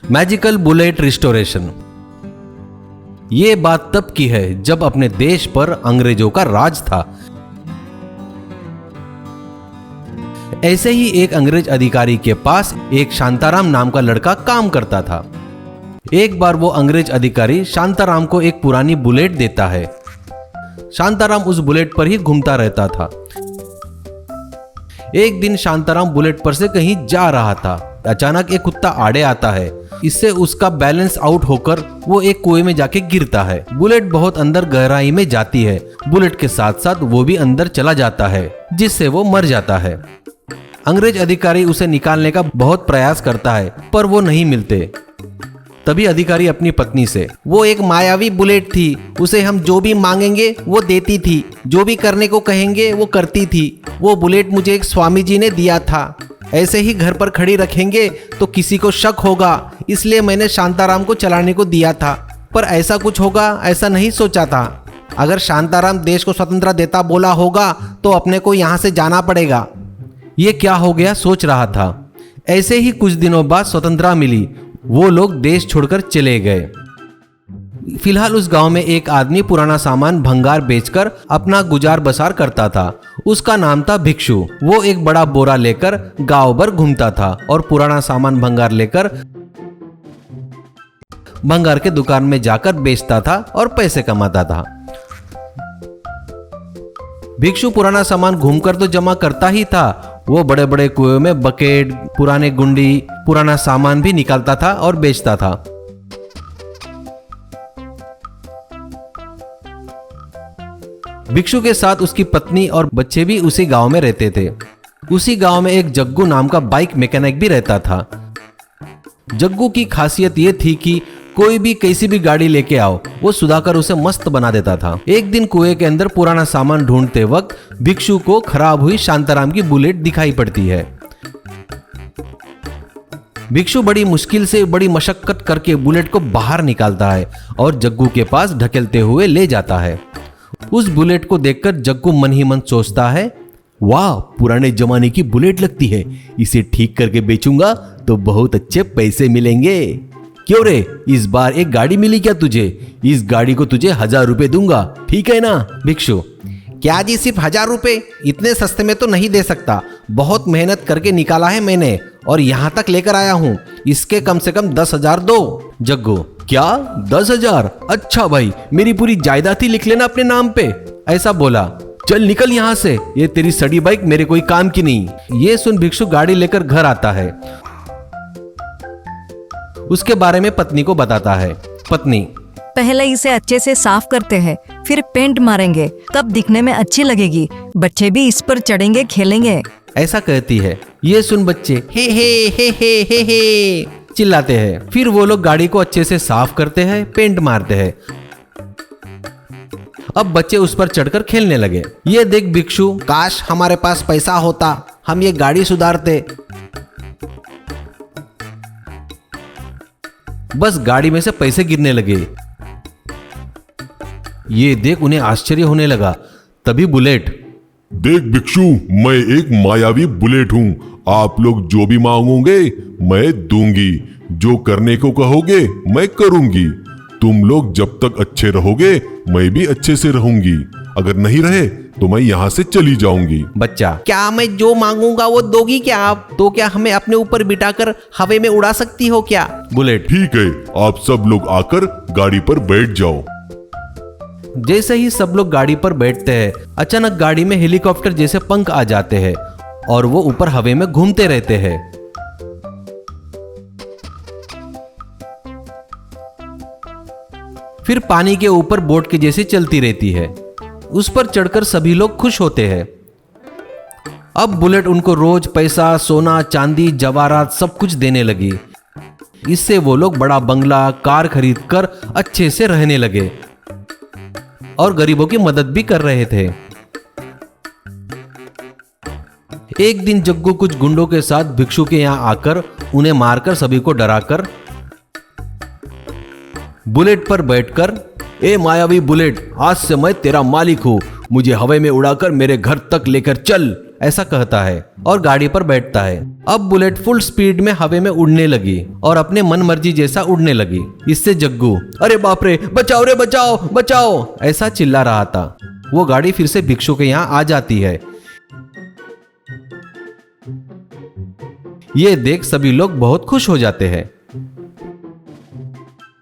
Magical bullet restoration. ये बात तब की है जब अपने देश पर अंग्रेजों का राज था। ऐसे ही एक अंग्रेज अधिकारी के पास एक शांताराम नाम का लड़का काम करता था। एक बार वो अंग्रेज अधिकारी शांताराम को एक पुरानी बुलेट देता है। शांताराम उस बुलेट पर ही घूमता रहता था। एक दिन शांताराम बुलेट पर से कहीं जा रहा था। अचानक एक कुत्ता आड़े आता है। इससे उसका बैलेंस आउट होकर वो एक कुएं में जाके गिरता है। बुलेट बहुत अंदर गहराई में जाती है। बुलेट के साथ साथ वो भी अंदर चला जाता है, जिससे वो मर जाता है। अंग्रेज अधिकारी उसे निकालने का बहुत प्रयास करता है, पर वो नहीं मिलते। तभी अधिकारी अपनी पत्नी से, वो एक मायावी बुलेट थी, उसे हम जो भी मांगेंगे वो देती थी, जो भी करने को कहेंगे वो करती थी। वो बुलेट मुझे एक स्वामी जी ने दिया था। ऐसे ही घर पर खड़ी रखेंगे तो किसी को शक होगा, इसलिए मैंने शांताराम को चलाने को दिया था। पर ऐसा कुछ होगा ऐसा नहीं सोचा था। अगर शांताराम देश को स्वतंत्रता देता बोला होगा तो अपने को यहाँ से जाना पड़ेगा। ये क्या हो गया सोच रहा था। ऐसे ही कुछ दिनों बाद स्वतंत्रता मिली। वो लोग देश छोड़कर चले गए। फिलहाल उस गांव में एक आदमी पुराना सामान भंगार बेचकर अपना गुजार बसार करता था। उसका नाम था भिक्षु। वो एक बड़ा बोरा लेकर गांव भर घूमता था और पुराना सामान भंगार लेकर भंगार के दुकान में जाकर बेचता था और पैसे कमाता था। भिक्षु पुराना सामान घूमकर तो जमा करता ही था, वो बड़े बड़े कुएं में बकेट, पुराने गुंडी, पुराना सामान भी निकालता था और बेचता था। भिक्षु के साथ उसकी पत्नी और बच्चे भी उसी गांव में रहते थे। उसी गांव में एक जग्गू नाम का बाइक मैकेनिक भी रहता था। जग्गू की खासियत यह थी कि कोई भी कैसी भी गाड़ी लेके आओ, वो सुधाकर उसे मस्त बना देता था। एक दिन कुएं के अंदर पुराना सामान ढूंढते वक्त भिक्षु को खराब हुई शांताराम की बुलेट दिखाई पड़ती है। भिक्षु बड़ी मुश्किल से बड़ी मशक्कत करके बुलेट को बाहर निकालता है और जग्गू के पास ढकेलते हुए ले जाता है। उस बुलेट को देखकर जग्गू मन ही मन सोचता है, वाह, पुराने जमाने की बुलेट लगती है, इसे ठीक करके बेचूंगा तो बहुत अच्छे पैसे मिलेंगे। क्यों रे, इस बार एक गाड़ी मिली क्या तुझे? इस गाड़ी को तुझे 1000 रुपए दूंगा, ठीक है ना? भिक्षु, क्या जी सिर्फ 1000 रुपए? इतने सस्ते में तो नहीं दे सकता। बहुत मेहनत करके निकाला है मैंने और यहाँ तक लेकर आया हूँ। इसके कम से कम 10,000 दो। जग्गू, क्या 10,000? अच्छा भाई, मेरी पूरी जायदाद ही लिख लेना अपने नाम पे। ऐसा बोला। चल निकल यहाँ से, ये तेरी सड़ी बाइक मेरे कोई काम की नहीं। ये सुन भिक्षु गाड़ी लेकर घर आता है। उसके बारे में पत्नी को बताता है। पत्नी, पहले इसे अच्छे से साफ करते हैं, फिर पेंट मारेंगे, तब दिखने में अच्छी लगेगी। बच्चे भी इस पर चढ़ेंगे, खेलेंगे। ऐसा कहती है। ये सुन बच्चे हे चिल्लाते हैं। फिर वो लोग गाड़ी को अच्छे से साफ करते हैं, पेंट मारते हैं। अब बच्चे उस पर चढ़कर खेलने लगे। ये देख भिक्षु, काश हमारे पास पैसा होता, हम ये गाड़ी सुधारते। बस गाड़ी में से पैसे गिरने लगे। ये देख उन्हें आश्चर्य होने लगा। तभी बुलेट, देख भिक्षु, मैं एक मायावी बुलेट हूँ। आप लोग जो भी मांगोगे मैं दूंगी, जो करने को कहोगे मैं करूंगी। तुम लोग जब तक अच्छे रहोगे मैं भी अच्छे से रहूंगी, अगर नहीं रहे तो मैं यहाँ से चली जाऊंगी। बच्चा, क्या मैं जो मांगूंगा वो दोगी क्या आप? तो क्या हमें अपने ऊपर बिठाकर हवा में उड़ा सकती हो क्या? बुलेट, ठीक है, आप सब लोग आकर गाड़ी पर बैठ जाओ। जैसे ही सब लोग गाड़ी पर बैठते हैं, अचानक गाड़ी में हेलीकॉप्टर जैसे पंख आ जाते हैं और वो ऊपर हवा में घूमते रहते हैं। फिर पानी के ऊपर बोट के जैसे चलती रहती है। उस पर चढ़कर सभी लोग खुश होते हैं। अब बुलेट उनको रोज पैसा, सोना, चांदी, जवाहरात सब कुछ देने लगी। इससे वो लोग बड़ा बंगला, कार खरीदकर अच्छे से रहने लगे और गरीबों की मदद भी कर रहे थे। एक दिन जग्गू कुछ गुंडों के साथ भिक्षु के यहाँ आकर उन्हें मारकर सभी को डराकर बुलेट पर बैठकर, ए मायावी बुलेट, आज से मैं तेरा मालिक हूं, मुझे हवा में उड़ाकर मेरे घर तक लेकर चल, ऐसा कहता है और गाड़ी पर बैठता है। अब बुलेट फुल स्पीड में हवा में उड़ने लगी और अपने मन मर्जी जैसा उड़ने लगी। इससे जग्गू अरे बाप रे, बचाओ रे, बचाओ बचाओ ऐसा चिल्ला रहा था। वो गाड़ी फिर से भिक्षु के यहाँ आ जाती है। ये देख सभी लोग बहुत खुश हो जाते हैं।